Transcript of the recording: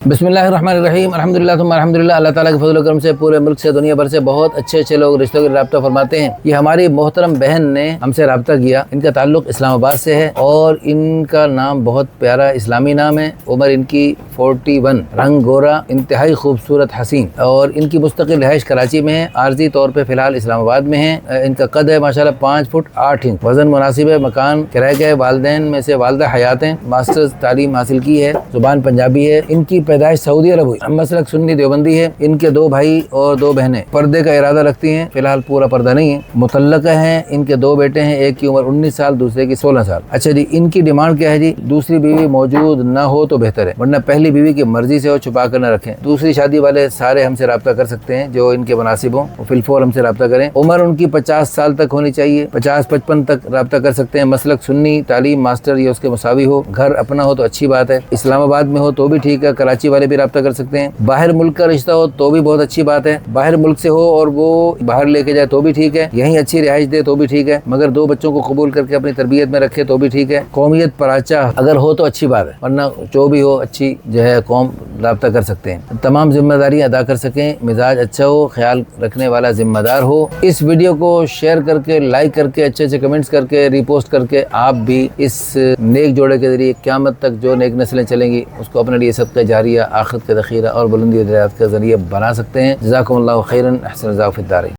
बिस्मिल्लाहिर्रहमानिर्रहीम अल्हम्दुलिल्लाह तुम्मा अल्हम्दुलिल्लाह। अल्लाह ताला के फजल करम से पूरे मुल्क से दुनिया भर से बहुत अच्छे लोग रिश्तों की रब्ता फरमाते हैं। ये हमारी मोहतरम बहन ने हमसे रब्ता किया। इनका ताल्लुक इस्लामाबाद से है और इनका नाम बहुत प्यारा इस्लामी नाम है। उम्र इनकी 41, रंग गोरा, इंतहाई खूबसूरत हसीन और इनकी मुस्तकिल रहाइश कराची में है। आर्जी तौर पर फिलहाल इस्लामाबाद में है। इनका कद है माशाल्लाह 5 फुट 8 इंच, वजन मुनासिब है, मकान किराए का है। वालिदैन में से वालिदा हयात हैं, मास्टर्स तालीम हासिल की है, जुबान पंजाबी है। इनकी पैदाइश सऊदी अरब हुई, मसलक सुन्नी देवबंदी है। इनके 2 भाई और 2 बहनें पर्दे का इरादा रखती हैं, फिलहाल पूरा पर्दा नहीं है। मुतल्लका हैं। इनके 2 बेटे हैं, एक की उम्र 19 साल, दूसरे की 16 साल। अच्छा जी, इनकी डिमांड क्या है जी? दूसरी बीवी मौजूद न हो तो बेहतर है, वरना पहली बीवी की मर्जी से हो, छुपा कर न रखें। दूसरी शादी वाले सारे हमसे रब्ता कर सकते हैं जो इनके मुनासिब हो, फिलफोर हमसे रब्ता करें। उम्र उनकी 50 साल तक होनी चाहिए, 50-55 तक रब्ता कर सकते हैं। मसलक सुन्नी, तालीम मास्टर या उसके मुसावी हो, घर अपना हो तो अच्छी बात है। इस्लामाबाद में हो तो भी ठीक है, कराची वाले भी रब्ता कर सकते हैं। बाहर मुल्क का रिश्ता हो तो भी बहुत अच्छी बात है। बाहर मुल्क से हो और वो बाहर लेके जाए तो भी ठीक है, यहीं अच्छी रिहाइश दे तो भी ठीक है, मगर 2 बच्चों को कबूल करके अपनी तरबियत में रखे तो भी ठीक है। कौमियत पराचा अगर हो तो अच्छी बात है, वरना जो भी हो अच्छी जो है कौम रब्ता कर सकते हैं। तमाम जिम्मेदारी अदा कर सकें, मिजाज अच्छा हो, ख्याल रखने वाला जिम्मेदार हो। इस वीडियो को शेयर करके, लाइक करके, अच्छे कमेंट्स करके, रिपोस्ट करके आप भी इस नेक जोड़े के जरिए क़यामत तक जो नेक नस्लें चलेंगी उसको अपने लिए सदका जारिया, आखिरत का ज़ख़ीरा और बुलंदी दराज़ के जरिए बना सकते हैं। जज़ाकुमुल्लाहु खैरन, अहसन जज़ाओ फ़िद्दारीन।